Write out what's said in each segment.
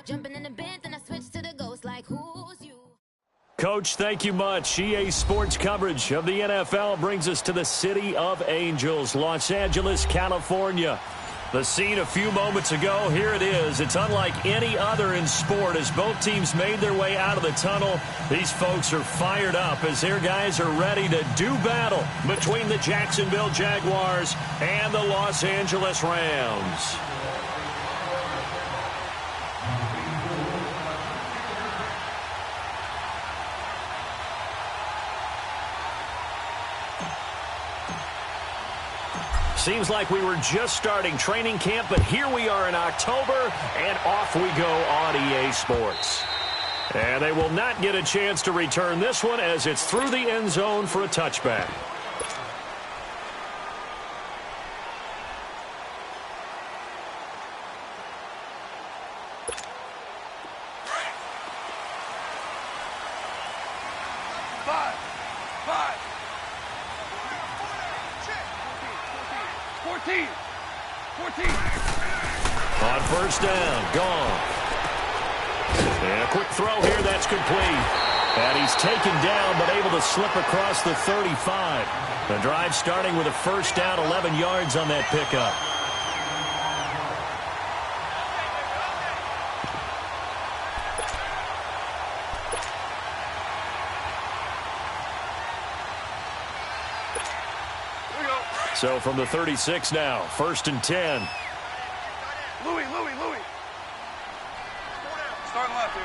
Jumping in the bed, then I switch to the ghost like who's you? Coach, thank you much. EA Sports coverage of the NFL brings us to the City of Angels, Los Angeles, California. The scene a few moments ago, here it is. It's unlike any other in sport as both teams made their way out of the tunnel. These folks are fired up as their guys are ready to do battle between the Jacksonville Jaguars and the Los Angeles Rams. Seems like we were just starting training camp, but here we are in October, and off we go on EA Sports. And they will not get a chance to return this one as it's through the end zone for a touchback. On first down, gone. And a quick throw here, that's complete. And he's taken down, but able to slip across the 35. The drive starting with a first down, 11 yards on that pickup. So from the 36 now, first and 10. Louis. Starting left here.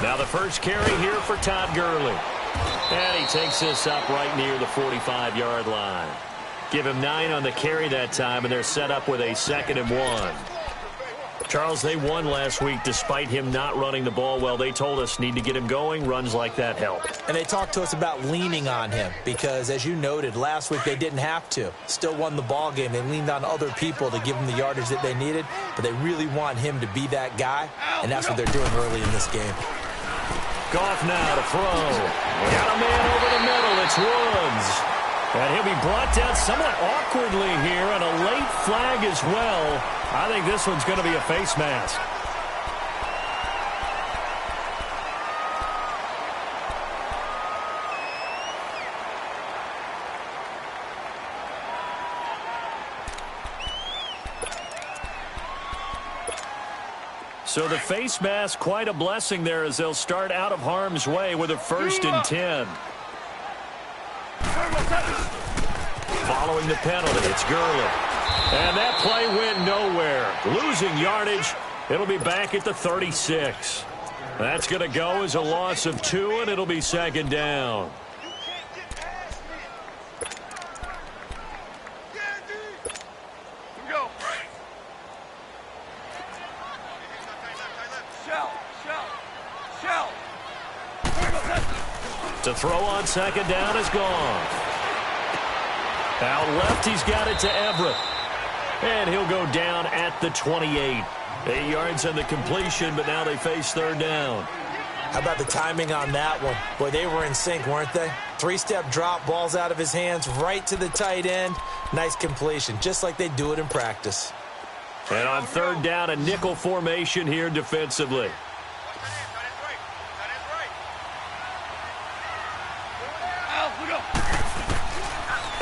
Now the first carry here for Todd Gurley. And he takes this up right near the 45-yard line. Give him 9 on the carry that time, and they're set up with a 2nd and 1. Charles, they won last week despite him not running the ball well. They told us need to get him going. Runs like that help. And they talked to us about leaning on him because, as you noted, last week they didn't have to. Still won the ball game. They leaned on other people to give them the yardage that they needed, but they really want him to be that guy, and that's what they're doing early in this game. Goff now to throw. Got a man over the middle. It's Woods. And he'll be brought down somewhat awkwardly here, and a late flag as well. I think this one's going to be a face mask. So the face mask, quite a blessing there as they'll start out of harm's way with a 1st and 10. Following the penalty, it's Gurley. And that play went nowhere. Losing yardage. It'll be back at the 36. That's going to go as a loss of 2, and it'll be 2nd down. To throw on 2nd down is gone. Out left, he's got it to Everett. And he'll go down at the 28. 8 yards on the completion, but now they face 3rd down. How about the timing on that one? Boy, they were in sync, weren't they? 3-step drop, ball's out of his hands, right to the tight end. Nice completion, just like they do it in practice. And on 3rd down, a nickel formation here defensively.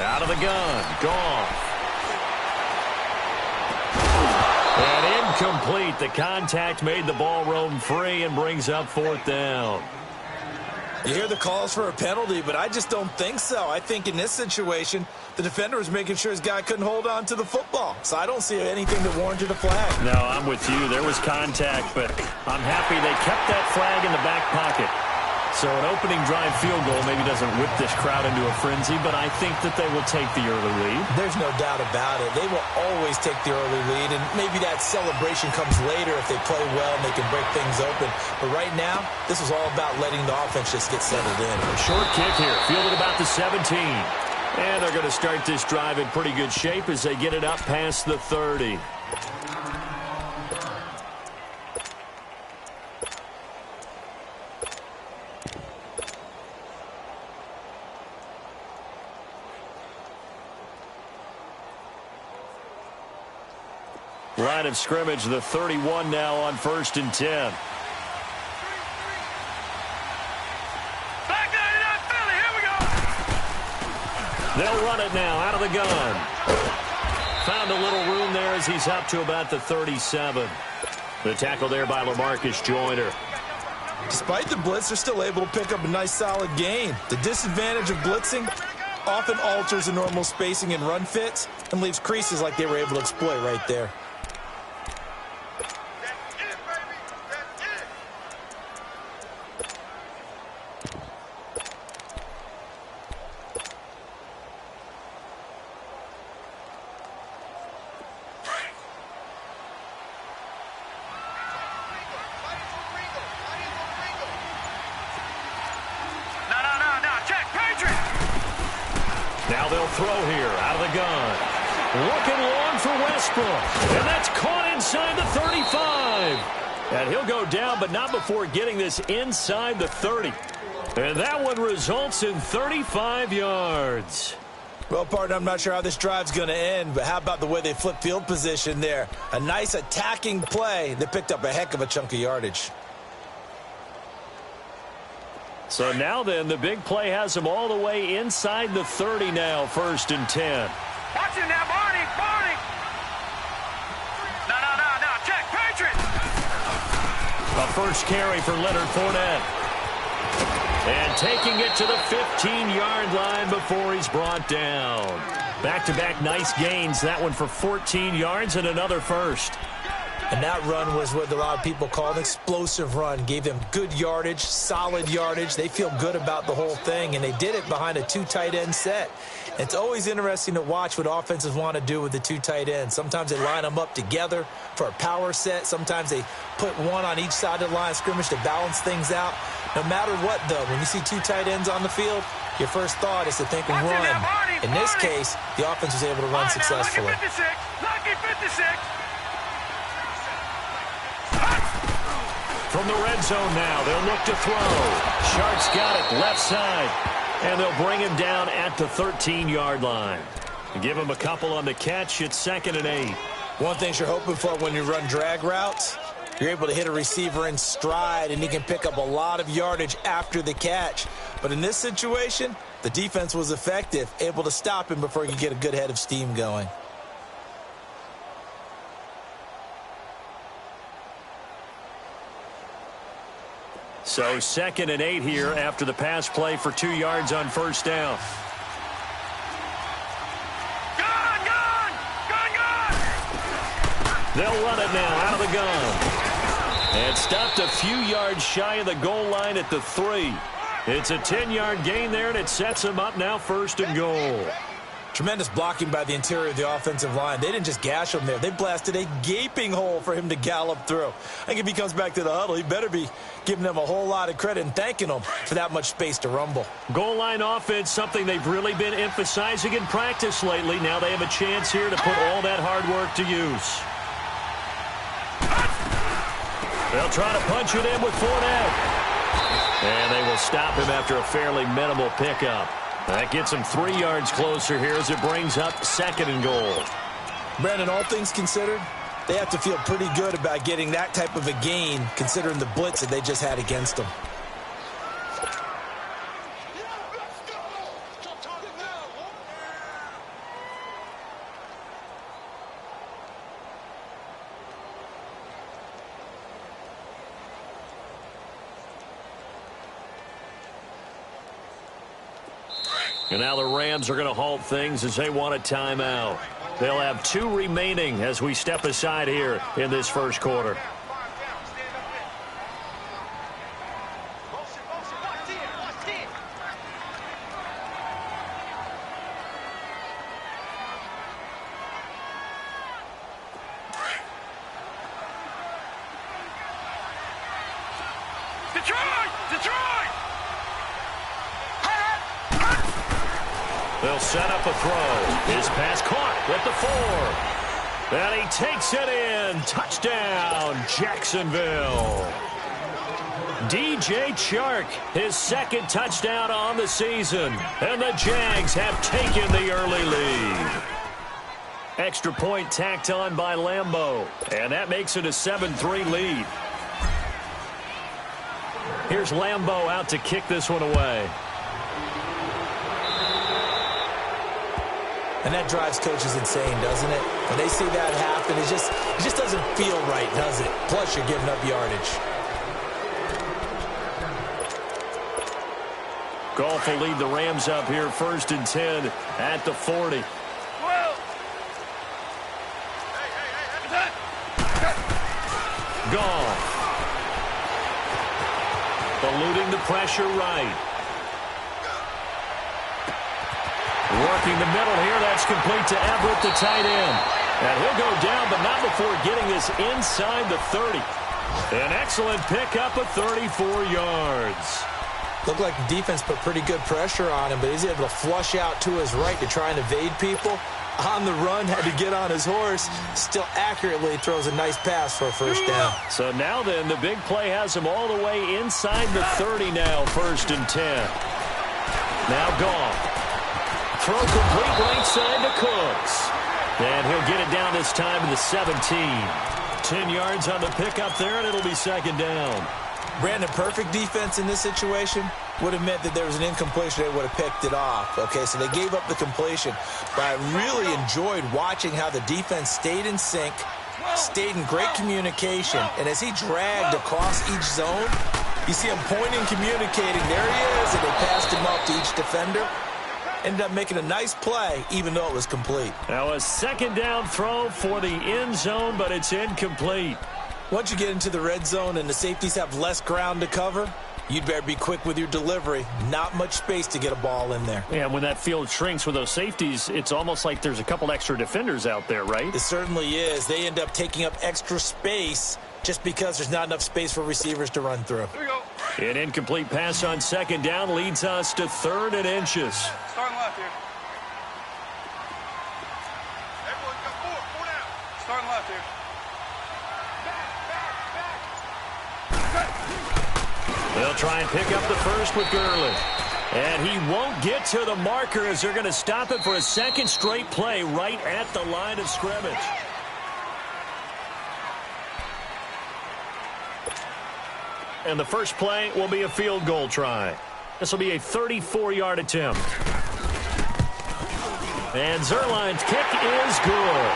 Out of the gun, Goff. And incomplete. The contact made the ball roam free and brings up 4th down. You hear the calls for a penalty, but I just don't think so. I think in this situation, the defender was making sure his guy couldn't hold on to the football. So I don't see anything that warranted a flag. No, I'm with you. There was contact, but I'm happy they kept that flag in the back pocket. So an opening drive field goal maybe doesn't whip this crowd into a frenzy, but I think that they will take the early lead. There's no doubt about it. They will always take the early lead, and maybe that celebration comes later if they play well and they can break things open. But right now, this is all about letting the offense just get settled in. A short kick here, fielded about the 17. And they're going to start this drive in pretty good shape as they get it up past the 30. Line of scrimmage, the 31 now on 1st and 10. They'll run it now out of the gun. Found a little room there as he's up to about the 37. The tackle there by LaMarcus Joyner. Despite the blitz, they're still able to pick up a nice solid gain. The disadvantage of blitzing often alters the normal spacing and run fits and leaves creases like they were able to exploit right there. Now they'll throw here out of the gun. Looking long for Westbrook. And that's caught inside the 35. And he'll go down, but not before getting this inside the 30. And that one results in 35 yards. Well, partner, I'm not sure how this drive's going to end, but how about the way they flip field position there? A nice attacking play that picked up a heck of a chunk of yardage. So now then, the big play has him all the way inside the 30 now, 1st and 10. Watch him now, Barney, Barney. No, check, Patriots. A first carry for Leonard Fournette. And taking it to the 15-yard line before he's brought down. Back-to-back nice gains, that one for 14 yards and another first. And that run was what a lot of people call an explosive run. Gave them good yardage, solid yardage. They feel good about the whole thing, and they did it behind a 2 tight end set. It's always interesting to watch what offenses want to do with the 2 tight ends. Sometimes they line them up together for a power set. Sometimes they put one on each side of the line of scrimmage to balance things out. No matter what, though, when you see 2 tight ends on the field, your first thought is to think of run. In this case, the offense was able to run successfully. Lucky 56. From the red zone now, they'll look to throw. Sharp's got it left side. And they'll bring him down at the 13-yard line. Give him a couple on the catch. It's 2nd and 8. One thing you're hoping for when you run drag routes, you're able to hit a receiver in stride, and he can pick up a lot of yardage after the catch. But in this situation, the defense was effective, able to stop him before he could get a good head of steam going. So 2nd and 8 here after the pass play for 2 yards on first down. Gun! They'll run it now out of the gun. And stopped a few yards shy of the goal line at the 3. It's a 10-yard gain there, and it sets them up now 1st and goal. Tremendous blocking by the interior of the offensive line. They didn't just gash him there. They blasted a gaping hole for him to gallop through. I think if he comes back to the huddle, he better be giving them a whole lot of credit and thanking them for that much space to rumble. Goal line offense, something they've really been emphasizing in practice lately. Now they have a chance here to put all that hard work to use. They'll try to punch it in with Fournette. And they will stop him after a fairly minimal pickup. That gets him 3 yards closer here as it brings up 2nd and goal. Brandon, all things considered, they have to feel pretty good about getting that type of a gain considering the blitz that they just had against them. And now the Rams are going to halt things as they want a timeout. They'll have 2 remaining as we step aside here in this first quarter. Detroit! They'll set up a throw. His pass caught at the 4. And he takes it in. Touchdown, Jacksonville. DJ Chark, his 2nd touchdown on the season. And the Jags have taken the early lead. Extra point tacked on by Lambeau. And that makes it a 7-3 lead. Here's Lambeau out to kick this one away. And that drives coaches insane, doesn't it? When they see that happen, it just doesn't feel right, does it? Plus, you're giving up yardage. Goff will lead the Rams up here 1st and 10 at the 40. Goff. Eluding the pressure right. Working the middle here. That's complete to Everett, the tight end. And he'll go down, but not before getting this inside the 30. An excellent pickup of 34 yards. Looked like the defense put pretty good pressure on him, but he's able to flush out to his right to try and evade people. On the run, had to get on his horse. Still accurately throws a nice pass for a first down. So now then, the big play has him all the way inside the 30 now, 1st and 10. Now Goff. Throw complete right side to Cooks. And he'll get it down this time to the 17. 10 yards on the pickup there, and it'll be 2nd down. Brandon, perfect defense in this situation would have meant that there was an incompletion. They would have picked it off. Okay, so they gave up the completion. But I really enjoyed watching how the defense stayed in sync, stayed in great communication. And as he dragged across each zone, you see him pointing, communicating. There he is, and they passed him up to each defender. Ended up making a nice play, even though it was complete. Now a 2nd down throw for the end zone, but it's incomplete. Once you get into the red zone and the safeties have less ground to cover, you'd better be quick with your delivery. Not much space to get a ball in there. Yeah, when that field shrinks with those safeties, it's almost like there's a couple extra defenders out there, right? It certainly is. They end up taking up extra space just because there's not enough space for receivers to run through. Here we go. An incomplete pass on 2nd down leads us to 3rd and inches. Starting left here. Everyone got four down. Starting left here. They'll try and pick up the first with Gurley. And he won't get to the marker as they're going to stop it for a 2nd straight play right at the line of scrimmage. And the first play will be a field goal try. This will be a 34-yard attempt. And Zerline's kick is good.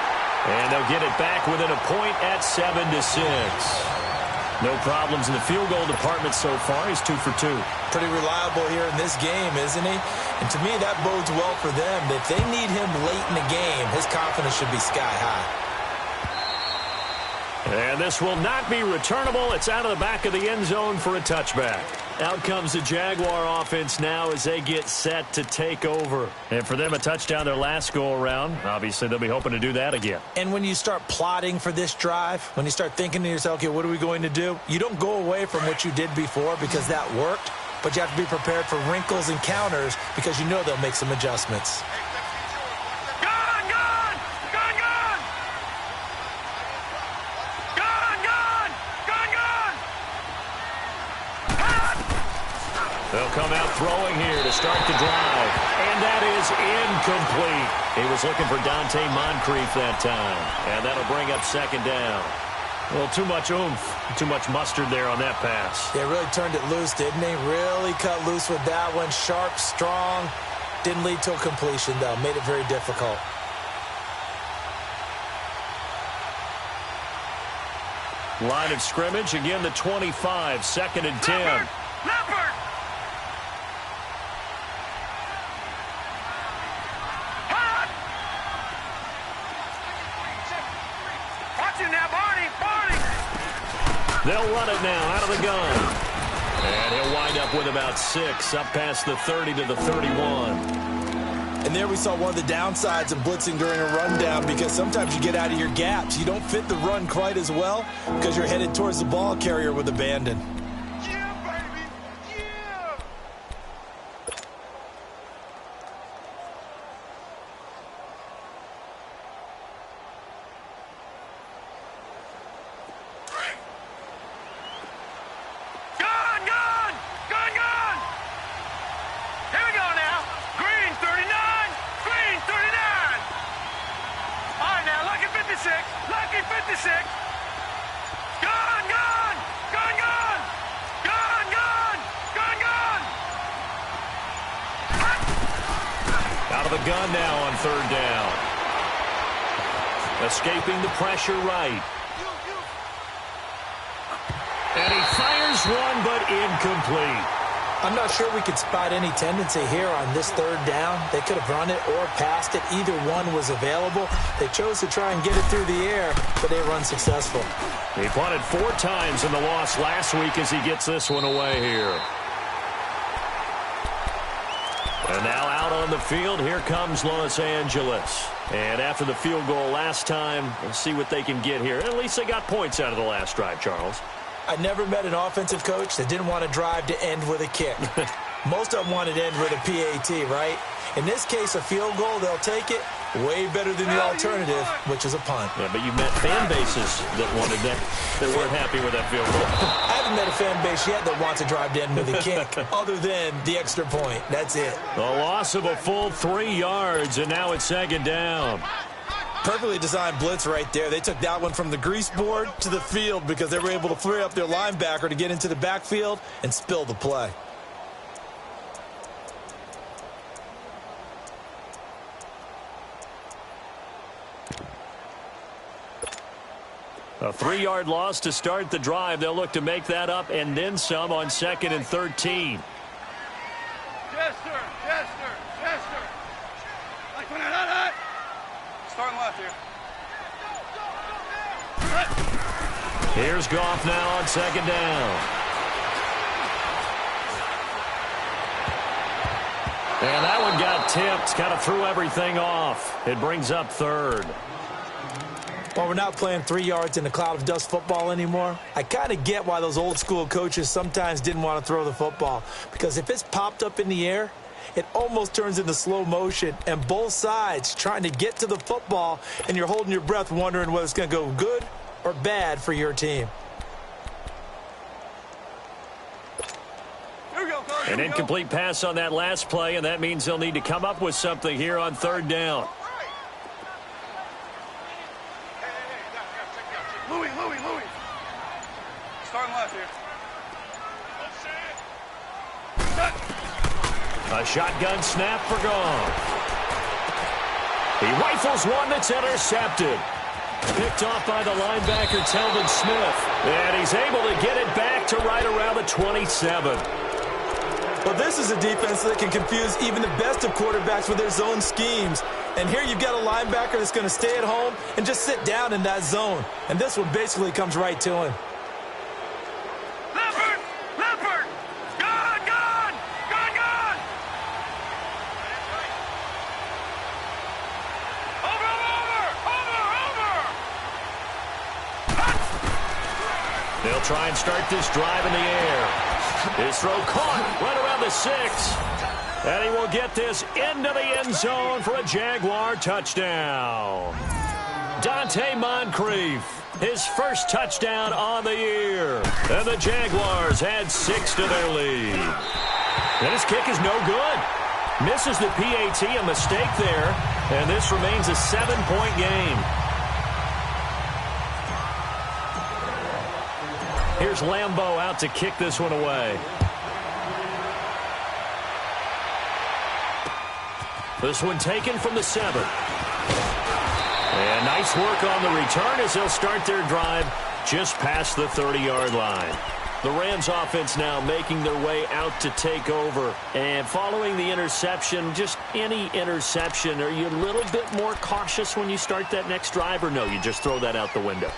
And they'll get it back within a point at 7-6. No problems in the field goal department so far. He's 2 for 2. Pretty reliable here in this game, isn't he? And to me, that bodes well for them. If they need him late in the game, his confidence should be sky high. And this will not be returnable. It's out of the back of the end zone for a touchback. Out comes the Jaguar offense now as they get set to take over. And for them, a touchdown their last go-around. Obviously, they'll be hoping to do that again. And when you start plotting for this drive, when you start thinking to yourself, okay, what are we going to do? You don't go away from what you did before because that worked, but you have to be prepared for wrinkles and counters because you know they'll make some adjustments. They'll come out throwing here to start the drive. And that is incomplete. He was looking for Dante Moncrief that time. And that'll bring up 2nd down. Well, too much oomph, too much mustard there on that pass. Yeah, really turned it loose, didn't he? Really cut loose with that one. Sharp, strong. Didn't lead to a completion, though. Made it very difficult. Line of scrimmage, again the 25, 2nd and 10. Leopard! They'll run it now out of the gun. And he'll wind up with about 6, up past the 30 to the 31. And there we saw one of the downsides of blitzing during a rundown because sometimes you get out of your gaps. You don't fit the run quite as well because you're headed towards the ball carrier with abandon. 56. Lucky 56. Gone, gone. Gone, gone. Gone, gone. Gone, gone. Out of the gun now on third down. Escaping the pressure right. And he fires one, but incomplete. I'm not sure we could spot any tendency here on this third down. They could have run it or passed it. Either one was available. They chose to try and get it through the air, but they were unsuccessful. He punted 4 times in the loss last week as he gets this one away here. And now out on the field, here comes Los Angeles. And after the field goal last time, we'll see what they can get here. At least they got points out of the last drive, Charles. I never met an offensive coach that didn't want to drive to end with a kick. Most of them wanted to end with a PAT, right? In this case, a field goal, they'll take it. Way better than the alternative, which is a punt. Yeah, but you met fan bases that wanted that, that weren't happy with that field goal. I haven't met a fan base yet that wants to drive to end with a kick, other than the extra point. That's it. A loss of a full 3 yards, and now it's second down. Perfectly designed blitz right there. They took that one from the grease board to the field because they were able to free up their linebacker to get into the backfield and spill the play. A 3-yard loss to start the drive. They'll look to make that up and then some on 2nd and 13. Yes, sir. Yes, sir. Yes, sir. Starting left here. Here's Goff now on 2nd down. And that one got tipped. Kind of threw everything off. It brings up 3rd. Well, we're not playing 3 yards in a cloud of dust football anymore. I kind of get why those old school coaches sometimes didn't want to throw the football. Because if it's popped up in the air, it almost turns into slow motion. And both sides trying to get to the football, and you're holding your breath wondering whether it's going to go good or bad for your team. Here we go, coach. An incomplete pass on that last play, and that means they'll need to come up with something here on 3rd down. Louis. Starting left here. A shotgun snap for Goff. He rifles one that's intercepted. Picked off by the linebacker, Telvin Smith. And he's able to get it back to right around the 27. Well, this is a defense that can confuse even the best of quarterbacks with their zone schemes. And here you've got a linebacker that's going to stay at home and just sit down in that zone. And this one basically comes right to him. Leopard! Gone! Over! They'll try and start this drive in the air. His throw caught right around the 6. And he will get this into the end zone for a Jaguar touchdown. Dante Moncrief, his first touchdown on the year. And the Jaguars add 6 to their lead. And his kick is no good. Misses the PAT, a mistake there. And this remains a 7-point game. Here's Lambeau out to kick this one away. This one taken from the 7. And nice work on the return as they'll start their drive just past the 30-yard line. The Rams offense now making their way out to take over. And following the interception, just any interception, are you a little bit more cautious when you start that next drive, or no, you just throw that out the window?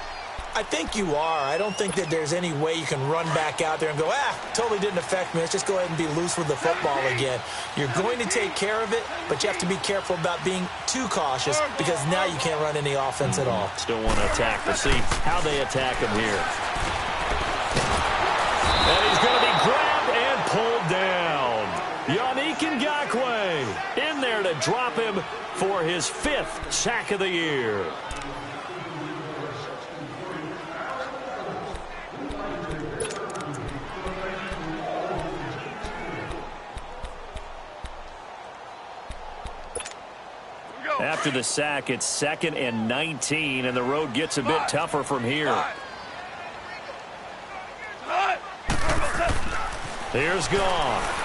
I think you are. I don't think that there's any way you can run back out there and go, totally didn't affect me. Let's just go ahead and be loose with the football again. You're going to take care of it, but you have to be careful about being too cautious because now you can't run any offense at all. Still want to attack. We'll see how they attack him here. And he's going to be grabbed and pulled down. Yannick Ngakoue in there to drop him for his 5th sack of the year. after the sack. It's 2nd and 19, and the road gets a bit tougher from here. Here's Goff.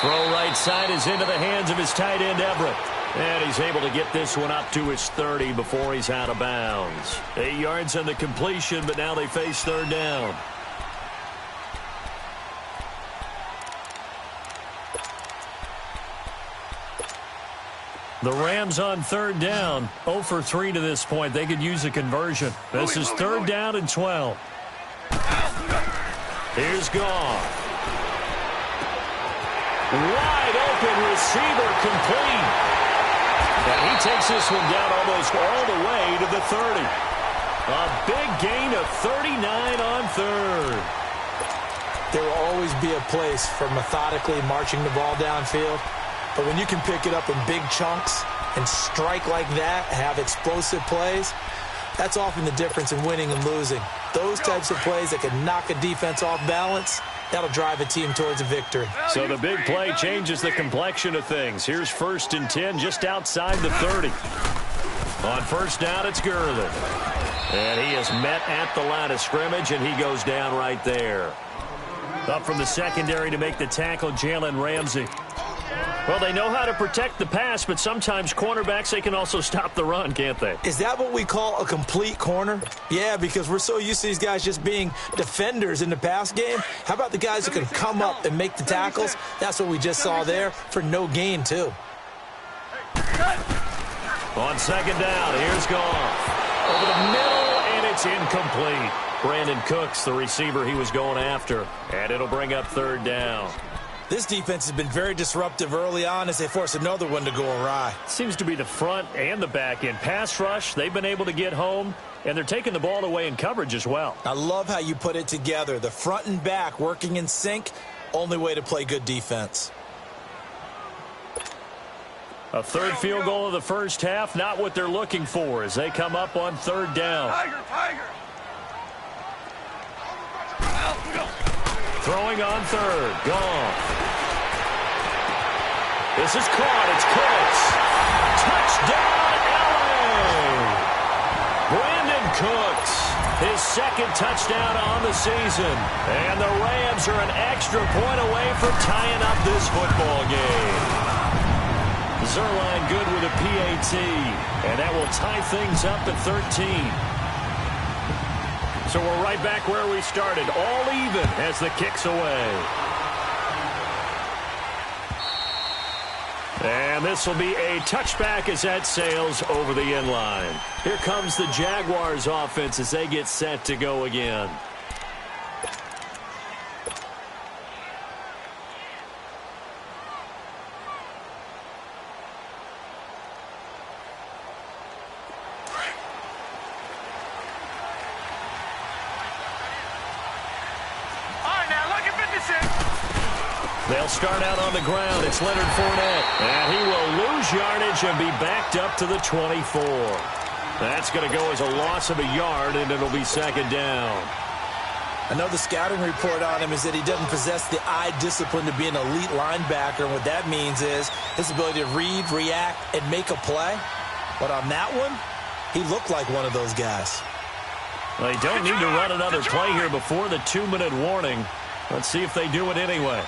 Throw right side is into the hands of his tight end, Everett. And he's able to get this one up to his 30 before he's out of bounds. 8 yards on the completion, but now they face 3rd down. The Rams on 3rd down, 0 for 3 to this point. They could use a conversion. This is 3rd down and 12. Here's Goff. Wide open receiver, complete. And he takes this one down almost all the way to the 30. A big gain of 39 on 3rd. There will always be a place for methodically marching the ball downfield. But when you can pick it up in big chunks and strike like that, have explosive plays, that's often the difference in winning and losing. Those types of plays that can knock a defense off balance, that'll drive a team towards a victory. So the big play changes the complexion of things. Here's 1st and 10 just outside the 30. On 1st down, it's Gurley. And he is met at the line of scrimmage, and he goes down right there. Up from the secondary to make the tackle, Jalen Ramsey. Well, they know how to protect the pass, but sometimes cornerbacks, they can also stop the run, can't they? Is that what we call a complete corner? Yeah, because we're so used to these guys just being defenders in the pass game. How about the guys who can come up and make the tackles? That's what we just saw there for no gain, too. On 2nd down, here's Goff. Over the middle, and it's incomplete. Brandon Cooks, the receiver he was going after. And it'll bring up 3rd down. This defense has been very disruptive early on as they force another one to go awry. Seems to be the front and the back end. Pass rush, they've been able to get home, and they're taking the ball away in coverage as well. I love how you put it together. The front and back working in sync, only way to play good defense. A 3rd field goal of the 1st half, not what they're looking for as they come up on 3rd down. Throwing on 3rd, Goff. This is caught, it's Cooks. Touchdown, LA! Brandon Cooks, his 2nd touchdown on the season. And the Rams are an extra point away from tying up this football game. Zerline good with a PAT, and that will tie things up at 13. So we're right back where we started, all even as the kick's away. And this will be a touchback as that sails over the end line. Here comes the Jaguars offense as they get set to go again. They'll start out on the ground. It's Leonard Fournette. And he will lose yardage and be backed up to the 24. That's going to go as a loss of a yard, and it'll be 2nd down. I know the scouting report on him is that he doesn't possess the eye discipline to be an elite linebacker. And what that means is his ability to read, react, and make a play. But on that one, he looked like one of those guys. They don't need to run another play here before the 2-minute warning. Let's see if they do it anyway.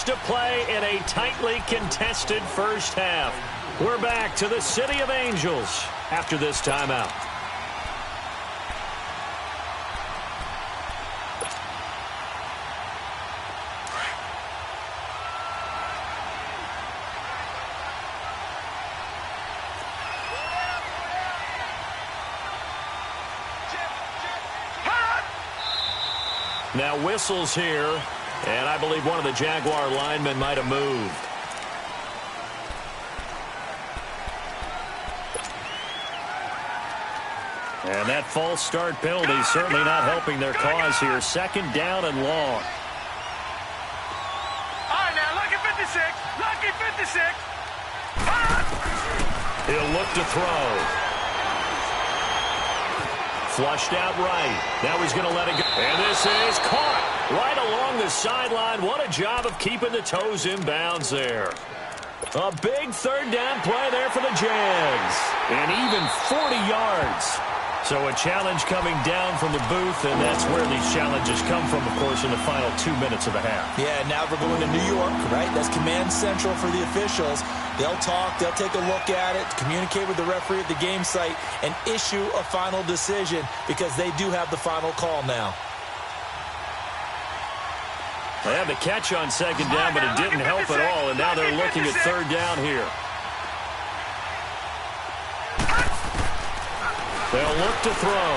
To play in a tightly contested 1st half. We're back to the City of Angels after this timeout. Now whistles here. And I believe one of the Jaguar linemen might have moved. And that false start penalty certainly not helping their cause here. 2nd down and long. All right, now, lucky 56. Lucky 56. He'll look to throw. Flushed out right. Now he's going to let it go. And this is caught right along the sideline. What a job of keeping the toes in bounds there. A big third down play there for the Jags. And even 40 yards. So a challenge coming down from the booth, and that's where these challenges come from, of course, in the final 2 minutes of the half. Yeah, now we're going to New York, right? That's command central for the officials. They'll talk, they'll take a look at it, communicate with the referee at the game site, and issue a final decision because they do have the final call now. They had the catch on second down, but it didn't help at all, and now they're looking at third down here. They'll look to throw.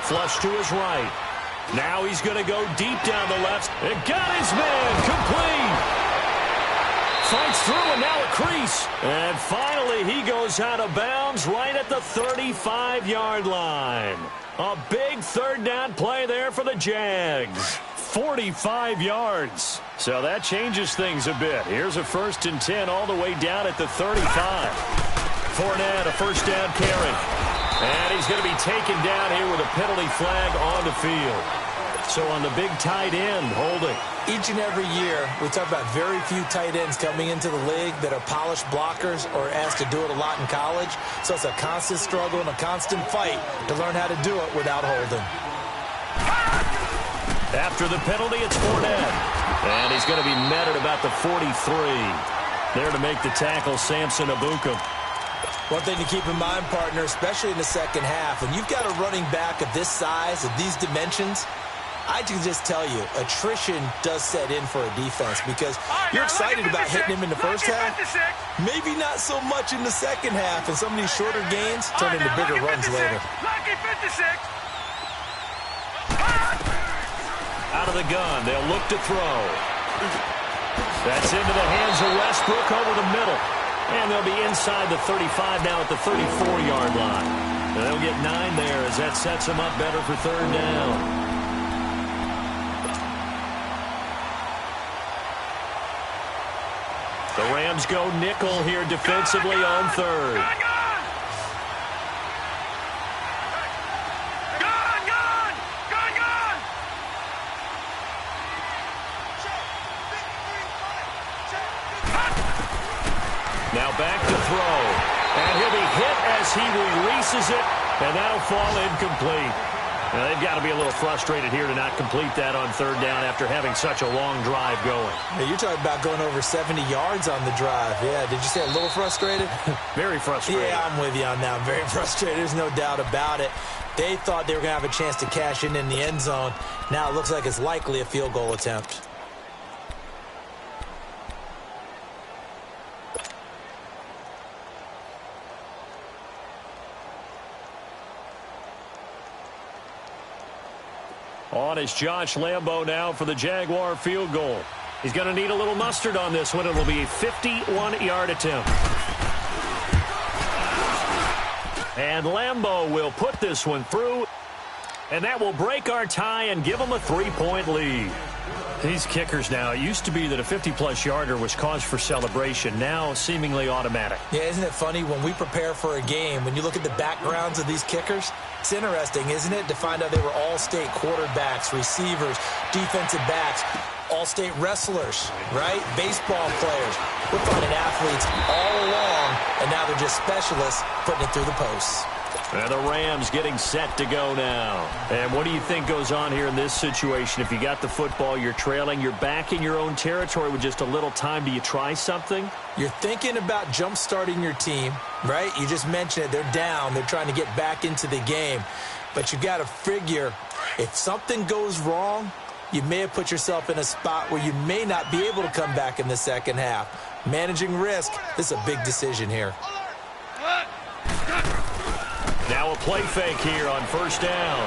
Flush to his right. Now he's going to go deep down the left. It got his man complete. Fights through and now a crease. And finally he goes out of bounds right at the 35-yard line. A big third down play there for the Jags. 45 yards. So that changes things a bit. Here's a 1st and 10 all the way down at the 35. Fournette, a first down carry. And he's going to be taken down here with a penalty flag on the field. So on the big tight end, holding. Each and every year, we talk about very few tight ends coming into the league that are polished blockers or asked to do it a lot in college. So it's a constant struggle and a constant fight to learn how to do it without holding. After the penalty, it's Fournette. And he's going to be met at about the 43. There to make the tackle, Samson Ebukam. One thing to keep in mind, partner, especially in the second half, when you've got a running back of this size, of these dimensions, I can just tell you, attrition does set in for a defense because you're excited about hitting him in the first half. Maybe not so much in the second half, and some of these shorter gains turn into bigger runs later. Out of the gun, they'll look to throw. That's into the hands of Westbrook over the middle. And they'll be inside the 35 now at the 34-yard line. And they'll get 9 there as that sets them up better for third down. The Rams go nickel here defensively on third. Now back to throw. And he'll be hit as he releases it, and that'll fall incomplete. Now, they've got to be a little frustrated here to not complete that on third down after having such a long drive going. Hey, you're talking about going over 70 yards on the drive. Yeah, did you say a little frustrated? Very frustrated. Yeah, I'm with you on that. I'm very frustrated. There's no doubt about it. They thought they were going to have a chance to cash in the end zone. Now it looks like it's likely a field goal attempt. On is Josh Lambo now for the Jaguar field goal. He's going to need a little mustard on this one. It will be a 51-yard attempt. And Lambo will put this one through. And that will break our tie and give them a 3-point lead. These kickers now, it used to be that a 50-plus yarder was cause for celebration. Now seemingly automatic. Yeah, isn't it funny when we prepare for a game, when you look at the backgrounds of these kickers, it's interesting, isn't it, to find out they were all-state quarterbacks, receivers, defensive backs, all-state wrestlers, right? Baseball players. We're finding athletes all along, and now they're just specialists putting it through the posts. And the Rams getting set to go now. And what do you think goes on here in this situation? If you got the football, you're trailing, you're back in your own territory with just a little time. Do you try something? You're thinking about jump-starting your team, right? You just mentioned it. They're down. They're trying to get back into the game. But you got to figure, if something goes wrong, you may have put yourself in a spot where you may not be able to come back in the second half. Managing risk, this is a big decision here. Now a play fake here on first down.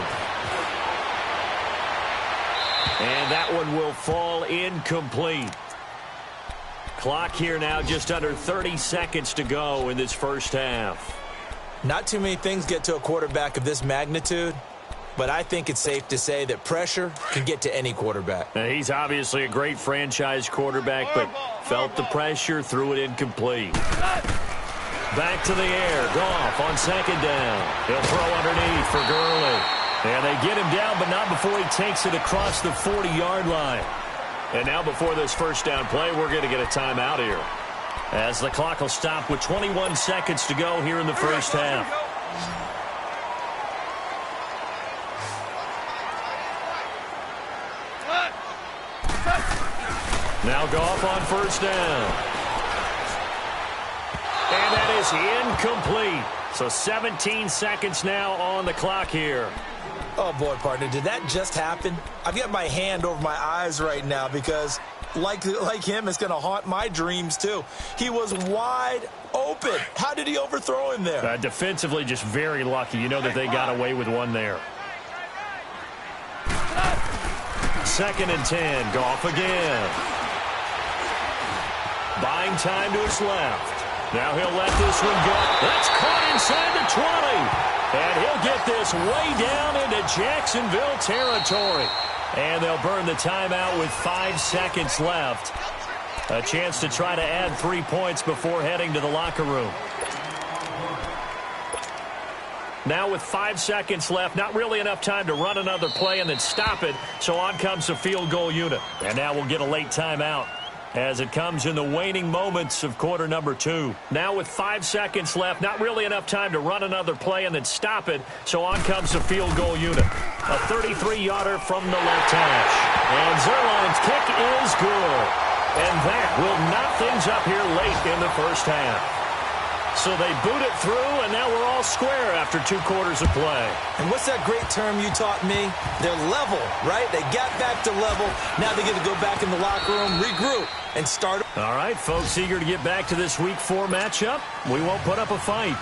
And that one will fall incomplete. Clock here now just under 30 seconds to go in this first half. Not too many things get to a quarterback of this magnitude, but I think it's safe to say that pressure can get to any quarterback. Now, he's obviously a great franchise quarterback, but felt the pressure, threw it incomplete. back to the air. Goff on second down. He'll throw underneath for Gurley. And they get him down, but not before he takes it across the 40-yard line. And now before this first down play, we're going to get a timeout here, as the clock will stop with 21 seconds to go here in the first half. Now Goff on first down. And that is incomplete. So 17 seconds now on the clock here. Oh, boy, partner, did that just happen? I've got my hand over my eyes right now because, like him, it's going to haunt my dreams, too. He was wide open. How did he overthrow him there? Defensively, just very lucky. You know that they got away with one there. 2nd and 10. Goff again. Buying time to his left. Now he'll let this one go. That's caught inside the 20. And he'll get this way down into Jacksonville territory. And they'll burn the timeout with 5 seconds left. A chance to try to add 3 points before heading to the locker room. Now with 5 seconds left, not really enough time to run another play and then stop it. So on comes the field goal unit. And now we'll get a late timeout as it comes in the waning moments of quarter number 2. Now with 5 seconds left, not really enough time to run another play and then stop it. So on comes the field goal unit. A 33-yarder from the left hash. And Zerline's kick is good. And that will knot things up here late in the first half. So they boot it through, and now we're all square after 2 quarters of play. And what's that great term you taught me? They're level, right? They got back to level. Now they get to go back in the locker room, regroup, and start. All right, folks, eager to get back to this Week 4 matchup. We won't put up a fight.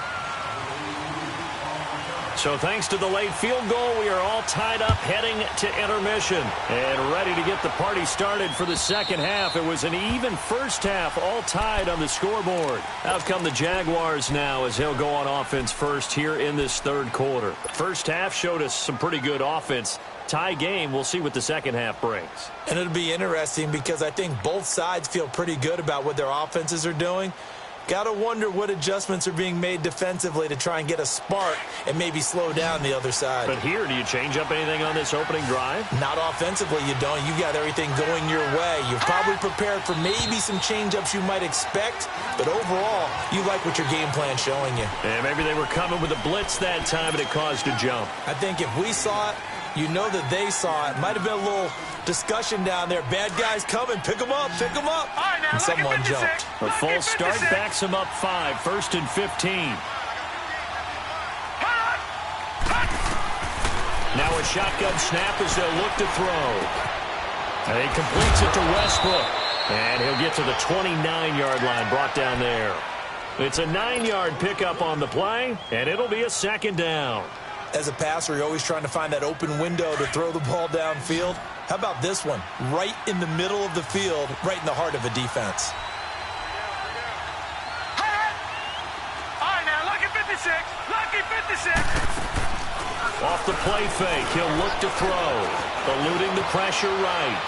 So thanks to the late field goal, we are all tied up heading to intermission and ready to get the party started for the second half. It was an even first half, all tied on the scoreboard. Out come the Jaguars now as he'll go on offense first here in this third quarter. First half showed us some pretty good offense. Tie game, we'll see what the second half brings. And it'll be interesting because I think both sides feel pretty good about what their offenses are doing. Got to wonder what adjustments are being made defensively to try and get a spark and maybe slow down the other side. But here, do you change up anything on this opening drive? Not offensively, you don't. You got everything going your way. You've probably prepared for maybe some change-ups you might expect, but overall, you like what your game plan's showing you. And maybe they were coming with a blitz that time and it caused a jump. I think if we saw it, you know that they saw it. Might have been a little discussion down there. Bad guys coming. Pick them up. Pick them up. All right, now, and someone jumped. A false start backs them up 5. 1st and 15. Now a shotgun snap as they'll look to throw. And he completes it to Westbrook. And he'll get to the 29-yard line, brought down there. It's a 9-yard pickup on the play, and it'll be a second down. As a passer, you're always trying to find that open window to throw the ball downfield. How about this one? Right in the middle of the field, right in the heart of a defense. All right, now, lucky 56. Lucky 56. Off the play fake, he'll look to throw. Eluding the pressure right.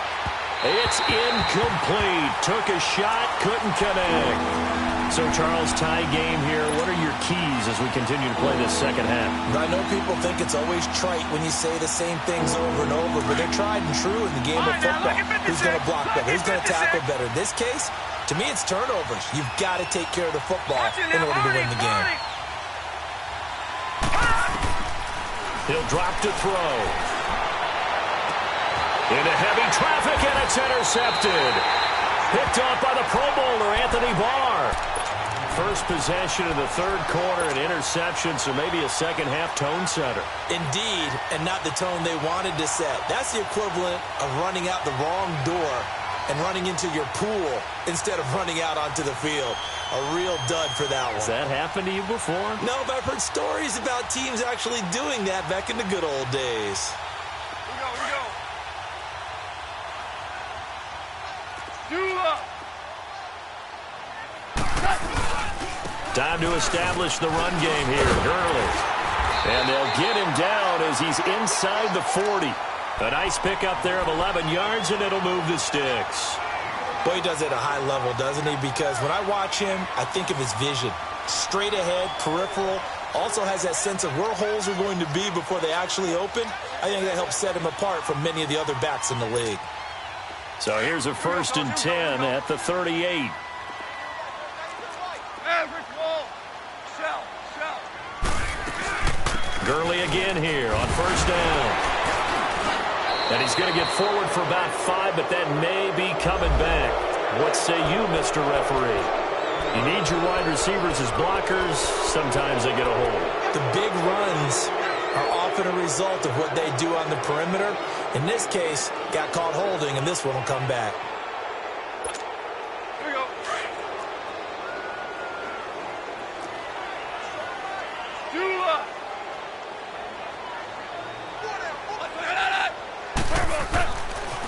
It's incomplete. Took a shot, couldn't connect. So, Charles, tie game here. What are your keys as we continue to play this second half? I know people think it's always trite when you say the same things over and over, but they're tried and true in the game of football. Who's going to block better? Who's going to tackle better? In this case, to me, it's turnovers. You've got to take care of the football in order to win the game. He'll drop to throw. Into heavy traffic, and it's intercepted. Picked off by the Pro Bowler, Anthony Barr. First possession of the third quarter, an interception, so maybe a second-half tone setter. Indeed, and not the tone they wanted to set. That's the equivalent of running out the wrong door and running into your pool instead of running out onto the field. A real dud for that one. Has that happened to you before? No, but I've heard stories about teams actually doing that back in the good old days. Here we go. Time to establish the run game here. Gurley. And they'll get him down as he's inside the 40. A nice pickup there of 11 yards, and it'll move the sticks. Boy, he does it at a high level, doesn't he? Because when I watch him, I think of his vision. straight ahead, peripheral. Also has that sense of where holes are going to be before they actually open. I think that helps set him apart from many of the other backs in the league. So here's a 1st and 10 at the 38. Gurley again here on 1st down. And he's going to get forward for about 5, but that may be coming back. What say you, Mr. Referee? You need your wide receivers as blockers. Sometimes they get a hold. The big runs are often a result of what they do on the perimeter. In this case, got caught holding, and this one will come back. Here we go.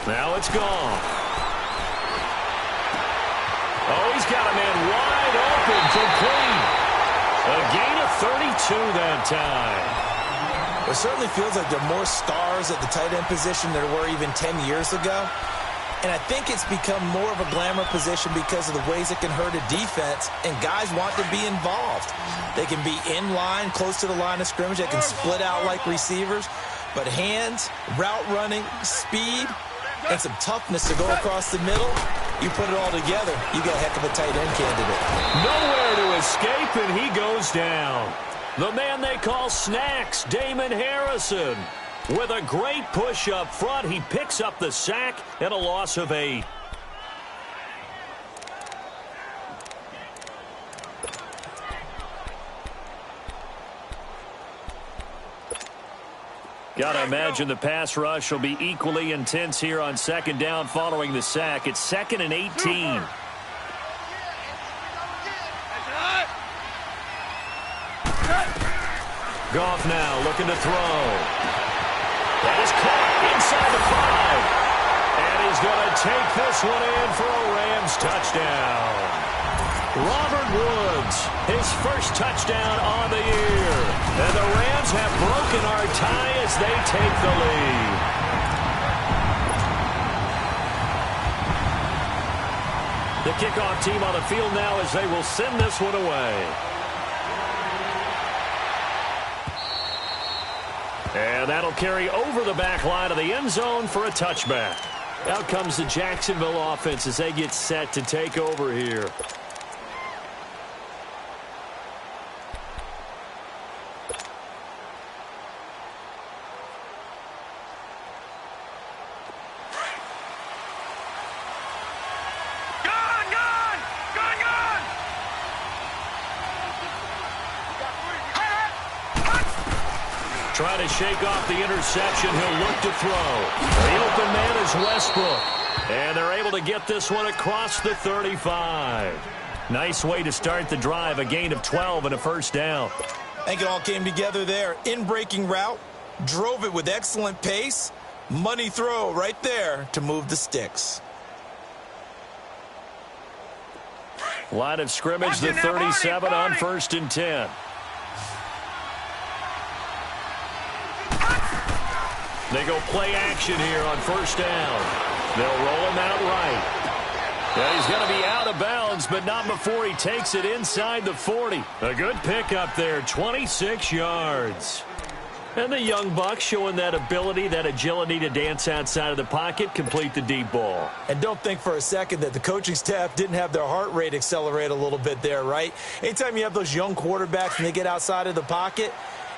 Now it's gone. Oh, he's got a man wide open, complete. A gain of 32 that time. It certainly feels like there are more stars at the tight end position than there were even 10 years ago. And I think it's become more of a glamour position because of the ways it can hurt a defense, and guys want to be involved. They can be in line, close to the line of scrimmage. They can split out like receivers. But hands, route running, speed, and some toughness to go across the middle, you put it all together, you got a heck of a tight end candidate. Nowhere to escape, and he goes down. The man they call Snacks, Damon Harrison. With a great push up front, he picks up the sack and a loss of 8. Gotta imagine the pass rush will be equally intense here on 2nd down following the sack. It's 2nd and 18. Goff now looking to throw. That is caught inside the 5. And he's going to take this one in for a Rams touchdown. Robert Woods, his first touchdown on the year. And the Rams have broken our tie as they take the lead. The kickoff team on the field now as they will send this one away. And that'll carry over the back line of the end zone for a touchback. Out comes the Jacksonville offense as they get set to take over here. Trying to shake off the interception. He'll look to throw. The open man is Westbrook. And they're able to get this one across the 35. Nice way to start the drive. A gain of 12 and a 1st down. I think it all came together there. In-breaking route. Drove it with excellent pace. Money throw right there to move the sticks. Line of scrimmage, the 37 on 1st and 10. They go play action here on 1st down. They'll roll him out right. Yeah, he's going to be out of bounds, but not before he takes it inside the 40. A good pickup there, 26 yards. And the young buck showing that ability, that agility to dance outside of the pocket, complete the deep ball. And don't think for a second that the coaching staff didn't have their heart rate accelerate a little bit there, right? Anytime you have those young quarterbacks and they get outside of the pocket,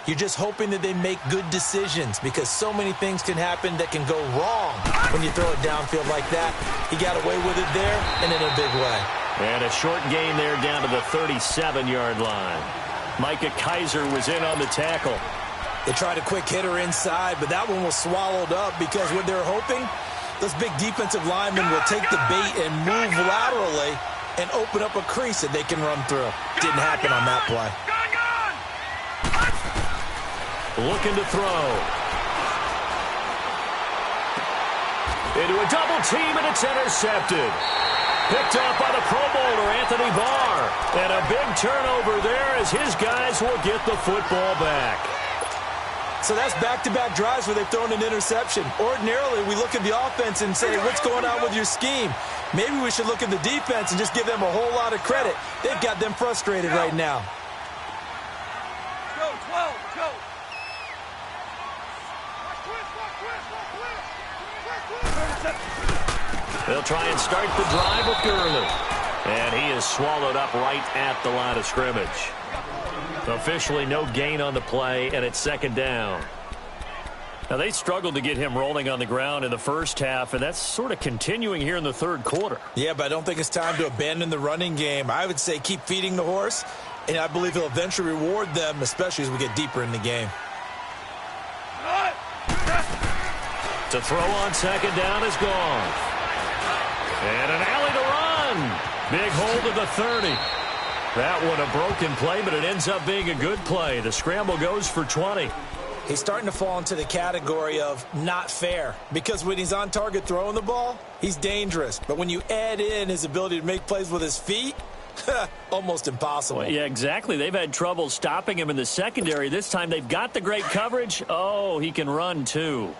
you're just hoping that they make good decisions because so many things can happen that can go wrong when you throw it downfield like that. He got away with it there and in a big way. And a short gain there down to the 37-yard line. Micah Kaiser was in on the tackle. They tried a quick hitter inside, but that one was swallowed up because what they're hoping, those big defensive linemen will take the bait and move laterally and open up a crease that they can run through. Didn't happen on that play. Looking to throw. Into a double team, and it's intercepted. Picked up by the Pro Bowler, Anthony Barr. And a big turnover there as his guys will get the football back. So that's back-to-back drives where they've thrown an interception. Ordinarily, we look at the offense and say, what's going on with your scheme? Maybe we should look at the defense and just give them a whole lot of credit. They've got them frustrated right now. Go, 12, go. They'll try and start the drive with Gurley. And he is swallowed up right at the line of scrimmage. Officially no gain on the play, and it's second down. Now, they struggled to get him rolling on the ground in the first half, and that's sort of continuing here in the third quarter. Yeah, but I don't think it's time to abandon the running game. I would say keep feeding the horse, and I believe he'll eventually reward them, especially as we get deeper in the game. To throw on second down is gone. And an alley to run. Big hold of the 30. That one a broken play, but it ends up being a good play. The scramble goes for 20. He's starting to fall into the category of not fair, because when he's on target throwing the ball, he's dangerous. But when you add in his ability to make plays with his feet, almost impossible. Well, yeah, exactly. They've had trouble stopping him in the secondary. This time they've got the great coverage. Oh, he can run too.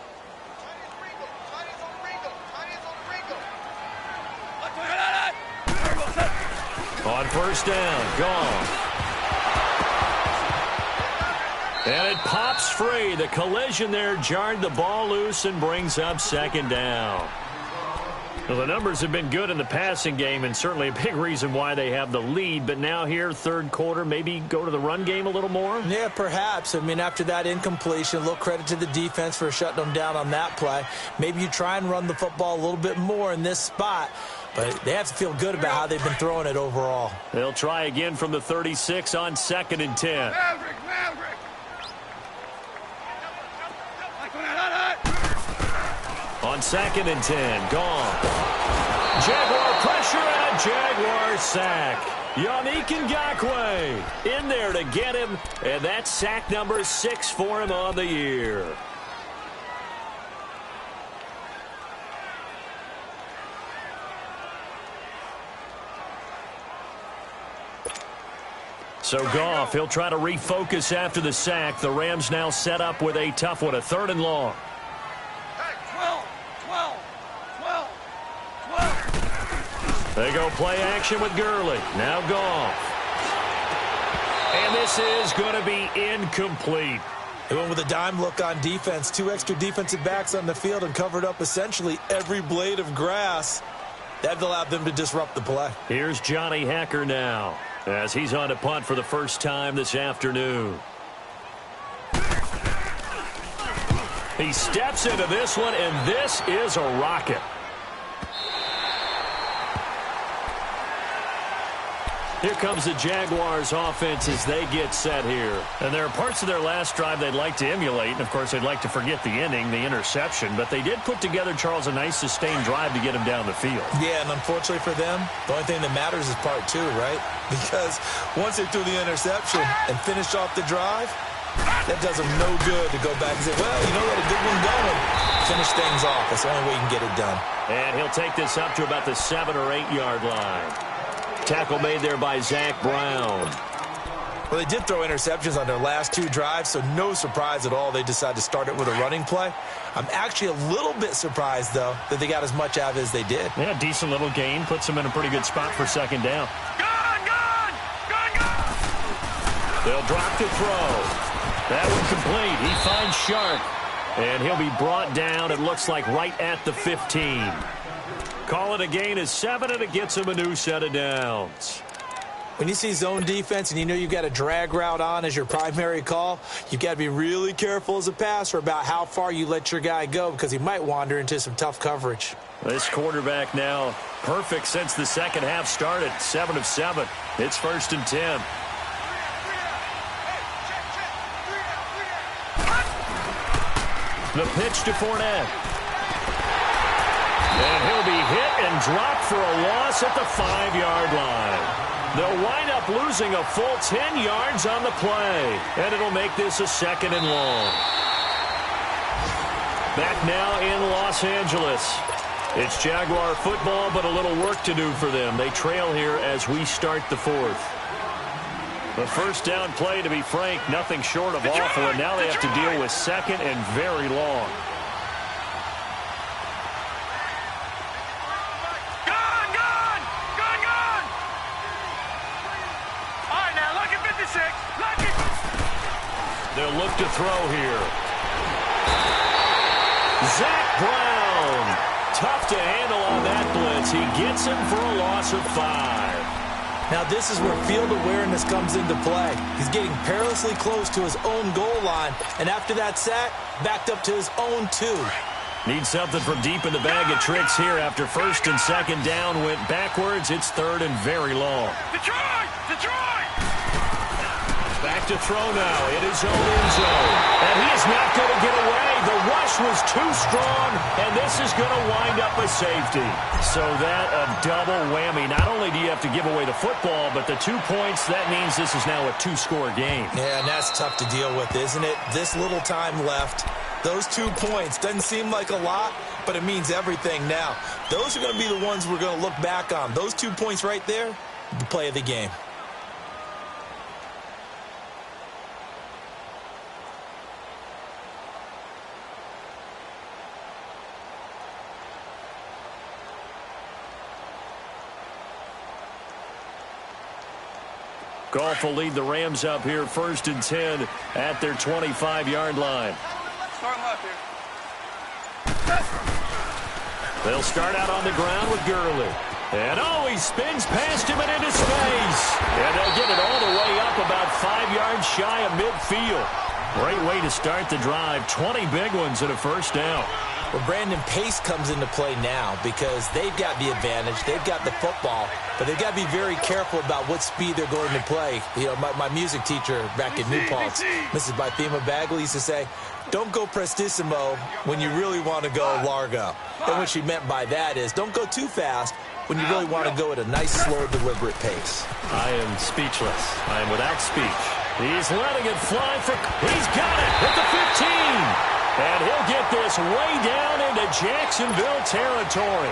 On first down, gone. And it pops free. The collision there jarred the ball loose and brings up second down. Well, the numbers have been good in the passing game, and certainly a big reason why they have the lead. But now here, third quarter, maybe go to the run game a little more? Yeah, perhaps. I mean, after that incompletion, a little credit to the defense for shutting them down on that play. Maybe you try and run the football a little bit more in this spot. But they have to feel good about how they've been throwing it overall. They'll try again from the 36 on 2nd and 10. Maverick. On 2nd and 10, gone. Jaguar pressure and a Jaguar sack. Yannick Ngakoue in there to get him, and that's sack number 6 for him on the year. So Goff, he'll try to refocus after the sack. The Rams now set up with a tough one, a 3rd and long. They go play action with Gurley. Now Goff. And this is going to be incomplete. They went with a dime look on defense. 2 extra defensive backs on the field and covered up essentially every blade of grass. That allowed them to disrupt the play. Here's Johnny Hacker now, as he's on to punt for the first time this afternoon. He steps into this one, and this is a rocket. Here comes the Jaguars offense as they get set here. And there are parts of their last drive they'd like to emulate. And, of course, they'd like to forget the ending, the interception. But they did put together, Charles, a nice sustained drive to get him down the field. Yeah, and unfortunately for them, the only thing that matters is part 2, right? Because once they threw the interception and finished off the drive, that does them no good to go back and say, well, you know, we had a good one going. Finish things off. That's the only way you can get it done. And he'll take this up to about the 7 or 8 yard line. Tackle made there by Zach Brown. Well, they did throw interceptions on their last 2 drives, so no surprise at all they decided to start it with a running play. I'm actually a little bit surprised, though, that they got as much out of it as they did. Yeah, decent little gain. Puts them in a pretty good spot for second down. Gone! They'll drop to throw. That one complete. He finds Shark. And he'll be brought down, it looks like, right at the 15. Call it a gain of 7, and it gets him a new set of downs. When you see zone defense and you know you've got a drag route on as your primary call, you've got to be really careful as a passer about how far you let your guy go, because he might wander into some tough coverage. This quarterback now perfect since the second half started. 7 of 7. It's 1st and 10. The pitch to Fournette. And he'll be hit and dropped for a loss at the 5 yard line. They'll wind up losing a full 10 yards on the play. And it'll make this a 2nd and long. Back now in Los Angeles. It's Jaguar football, but a little work to do for them. They trail here as we start the 4th. The first down play, to be frank, nothing short of awful, and now they have to deal with second and very long. Gone! All right, now, lucky 56. Lucky. They'll look to throw here. Zach Brown. Tough to handle on that blitz. He gets him for a loss of 5. Now this is where field awareness comes into play. He's getting perilously close to his own goal line, and after that sack, backed up to his own 2. Need something from deep in the bag of tricks here after first and second down went backwards. It's third and very long. Detroit! Back to throw now. It is own end zone. And he is not going to get away. The rush was too strong, and this is going to wind up a safety. So that a double whammy. Not only do you have to give away the football, but the 2 points, that means this is now a 2-score game. Yeah, and that's tough to deal with, isn't it? This little time left. Those 2 points doesn't seem like a lot, but it means everything now. Those are going to be the ones we're going to look back on. Those 2 points right there, the play of the game. Goff will lead the Rams up here first and 10 at their 25-yard line. Start left here. They'll start out on the ground with Gurley. And he spins past him and into space. And they'll get it all the way up about 5 yards shy of midfield. Great way to start the drive. 20 big ones and a first down. Well, Brandon, pace comes into play now because they've got the advantage. They've got the football, but they've got to be very careful about what speed they're going to play. You know, my music teacher back in New Paltz, Mrs. Bythema Bagley, used to say, don't go prestissimo when you really want to go largo. And what she meant by that is don't go too fast when you really want to go at a nice, slow, deliberate pace. I am speechless. I am without speech. He's letting it fly for... He's got it at the 15. And he'll get this way down into Jacksonville territory.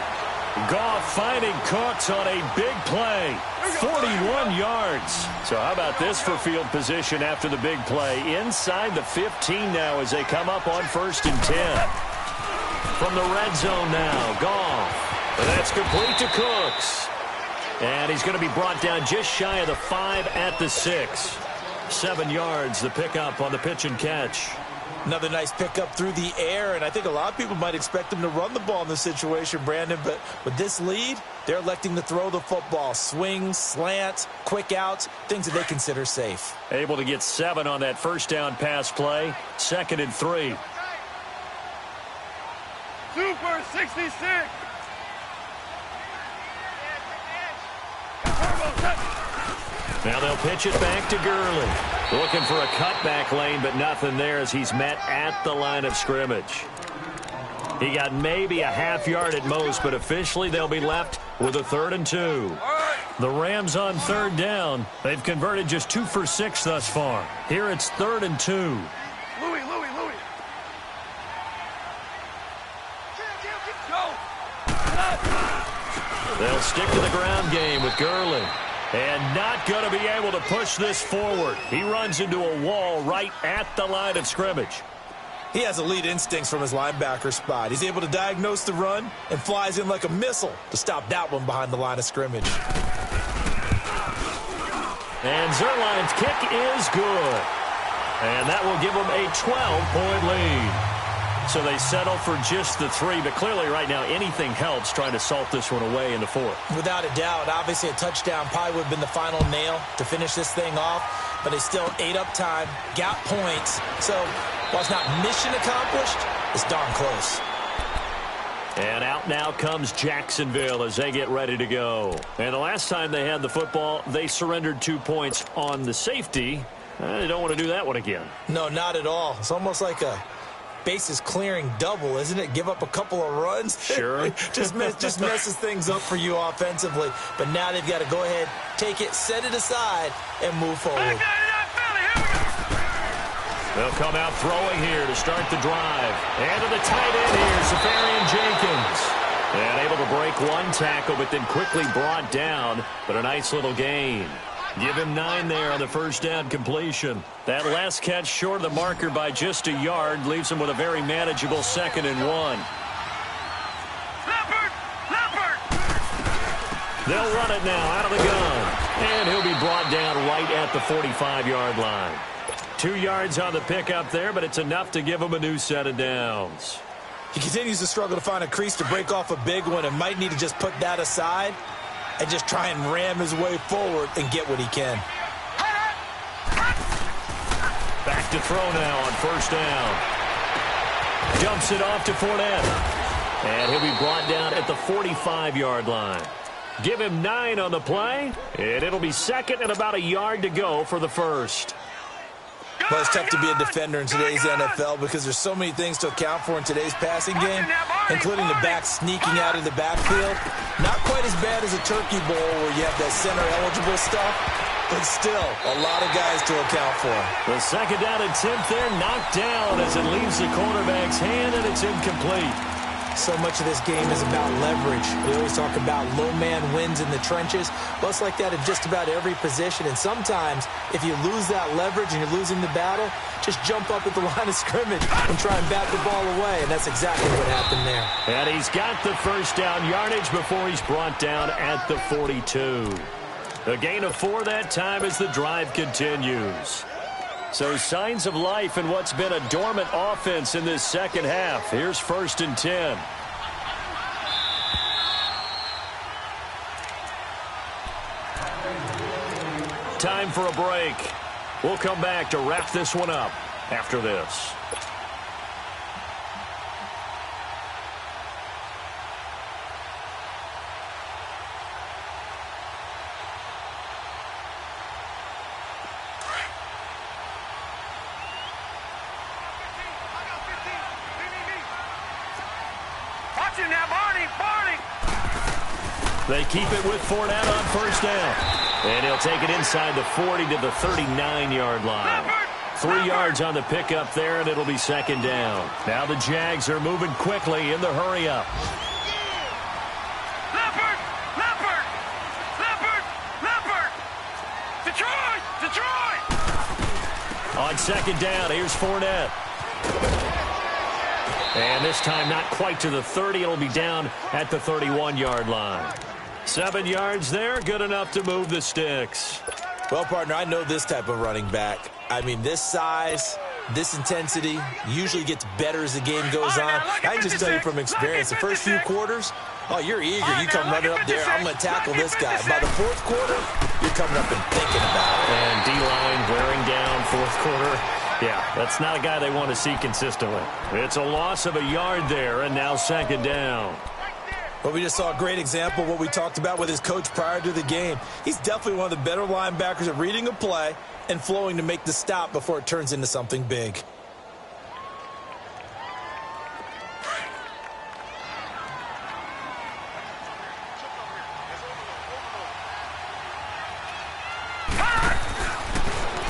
Goff finding Cooks on a big play. 41 yards. So how about this for field position after the big play? Inside the 15 now as they come up on first and 10. From the red zone now, Goff. And that's complete to Cooks. And he's going to be brought down just shy of the 5 at the 6. 7 yards, the pickup on the pitch and catch. Another nice pickup through the air, and I think a lot of people might expect them to run the ball in this situation, Brandon, but with this lead, they're electing to throw the football. Swings, slants, quick outs, things that they consider safe. Able to get 7 on that first down pass play. 2nd and 3. Super 66. Now they'll pitch it back to Gurley. Looking for a cutback lane, but nothing there as he's met at the line of scrimmage. He got maybe a half yard at most, but officially they'll be left with a 3rd and 2. The Rams on 3rd down. They've converted just 2 for 6 thus far. Here it's 3rd and 2. Louis. Go. They'll stick to the ground game with Gurley. And not going to be able to push this forward. He runs into a wall right at the line of scrimmage. He has elite instincts from his linebacker spot. He's able to diagnose the run and flies in like a missile to stop that one behind the line of scrimmage. And Zerline's kick is good. And that will give them a 12-point lead. So they settle for just the 3, but clearly right now anything helps trying to salt this one away in the 4th. Without a doubt, obviously a touchdown probably would have been the final nail to finish this thing off, but they still ate up time, got points. So while it's not mission accomplished, it's darn close. And out now comes Jacksonville as they get ready to go. And the last time they had the football, they surrendered 2 points on the safety. They don't want to do that one again. No, not at all. It's almost like a bases clearing double, isn't it? Give up a couple of runs. Sure. just messes things up for you offensively. But now they've got to go ahead, take it, set it aside, and move forward. They'll come out throwing here to start the drive. And to the tight end here, Safarian Jenkins. And able to break one tackle, but then quickly brought down. But a nice little gain. Give him 9 there on the first down completion. That last catch short of the marker by just a yard leaves him with a very manageable 2nd and 1. They'll run it now out of the gun. And he'll be brought down right at the 45-yard line. 2 yards on the pickup there, but it's enough to give him a new set of downs. He continues to struggle to find a crease to break off a big one and might need to just put that aside and just try and ram his way forward and get what he can. Back to throw now on first down. Dumps it off to Fournette. And he'll be brought down at the 45-yard line. Give him 9 on the play, and it'll be 2nd and about a yard to go for the first. Well, it's tough to be a defender in today's NFL because there's so many things to account for in today's passing game, including the back sneaking out of the backfield. Not quite as bad as a turkey bowl where you have that center-eligible stuff, but still a lot of guys to account for. The 2nd down and 10th there knocked down as it leaves the quarterback's hand, and it's incomplete. So much of this game is about leverage. We always talk about low man wins in the trenches. Well, it's like that in just about every position. And sometimes, if you lose that leverage and you're losing the battle, just jump up at the line of scrimmage and try and bat the ball away. And that's exactly what happened there. And he's got the first down yardage before he's brought down at the 42. A gain of 4 that time as the drive continues. So signs of life in what's been a dormant offense in this second half. Here's 1st and 10. Time for a break. We'll come back to wrap this one up after this. They keep it with Fournette on first down. And he'll take it inside the 40 to the 39-yard line. 3 yards on the pickup there, and it'll be 2nd down. Now the Jags are moving quickly in the hurry-up. On 2nd down, here's Fournette. And this time not quite to the 30. It'll be down at the 31-yard line. 7 yards there, good enough to move the sticks. Well, partner, I know this type of running back. I mean, this size, this intensity usually gets better as the game goes on. I can just tell you from experience, the first few quarters, oh, you're eager. You come running up there, I'm going to tackle this guy. By the 4th quarter, you're coming up and thinking about it. And D-line wearing down 4th quarter. Yeah, that's not a guy they want to see consistently. It's a loss of a yard there, and now 2nd down. Well, we just saw a great example of what we talked about with his coach prior to the game. He's definitely one of the better linebackers at reading a play and flowing to make the stop before it turns into something big.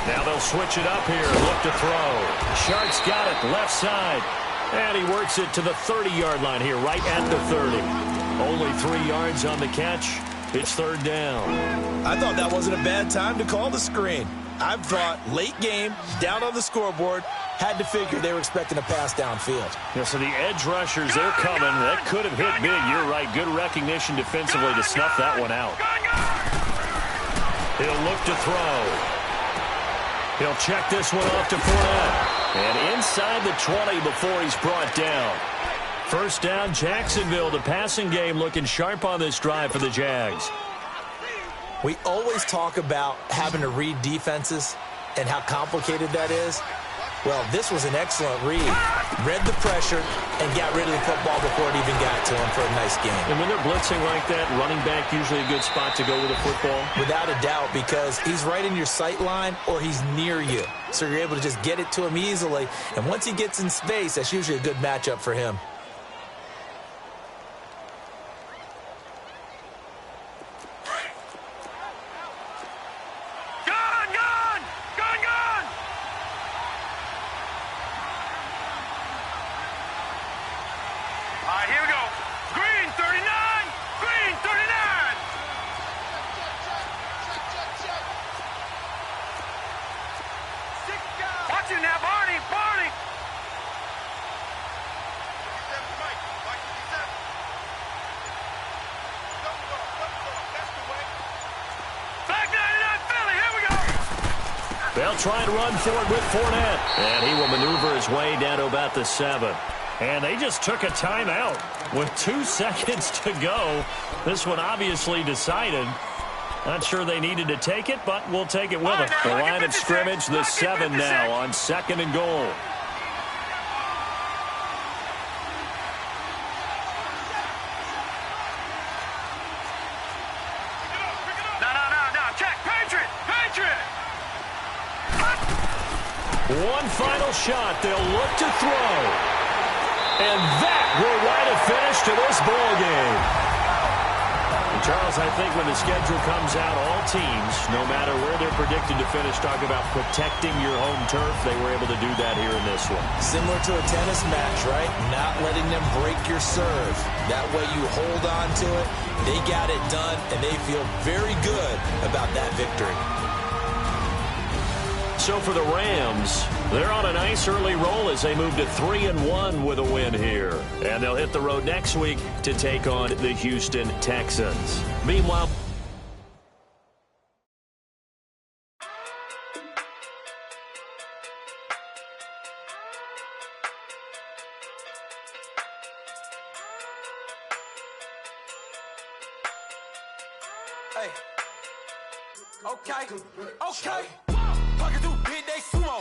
Now they'll switch it up here. Look to throw. Shark's got it left side. And he works it to the 30-yard line here, right at the 30. Only 3 yards on the catch. It's 3rd down. I thought that wasn't a bad time to call the screen. I thought late game, down on the scoreboard, had to figure they were expecting a pass downfield. Yeah, so the edge rushers, they're coming. That could have hit big. You're right. Good recognition defensively to snuff that one out. He'll look to throw. He'll check this one off to Fournette. And inside the 20 before he's brought down. First down, Jacksonville. The passing game looking sharp on this drive for the Jags. We always talk about having to read defenses and how complicated that is. Well, this was an excellent read. Read the pressure and got rid of the football before it even got to him for a nice game. And when they're blitzing like that, running back usually a good spot to go with a football? Without a doubt, because he's right in your sight line or he's near you. So you're able to just get it to him easily. And once he gets in space, that's usually a good matchup for him. They'll try and run for it with Fournette. And he will maneuver his way down to about the 7. And they just took a timeout with 2 seconds to go. This one obviously decided. Not sure they needed to take it, but we'll take it with them. The line of scrimmage, the 7 now on 2nd and goal. One final shot. They'll look to throw. And that will write a finish to this ball game. And Charles, I think when the schedule comes out, all teams, no matter where they're predicted to finish, talk about protecting your home turf. They were able to do that here in this one. Similar to a tennis match, right? Not letting them break your serve. That way you hold on to it. They got it done, and they feel very good about that victory. So for the Rams, they're on a nice early roll as they move to 3-1 with a win here. And they'll hit the road next week to take on the Houston Texans. Meanwhile, Okay. Talking through big day sumo.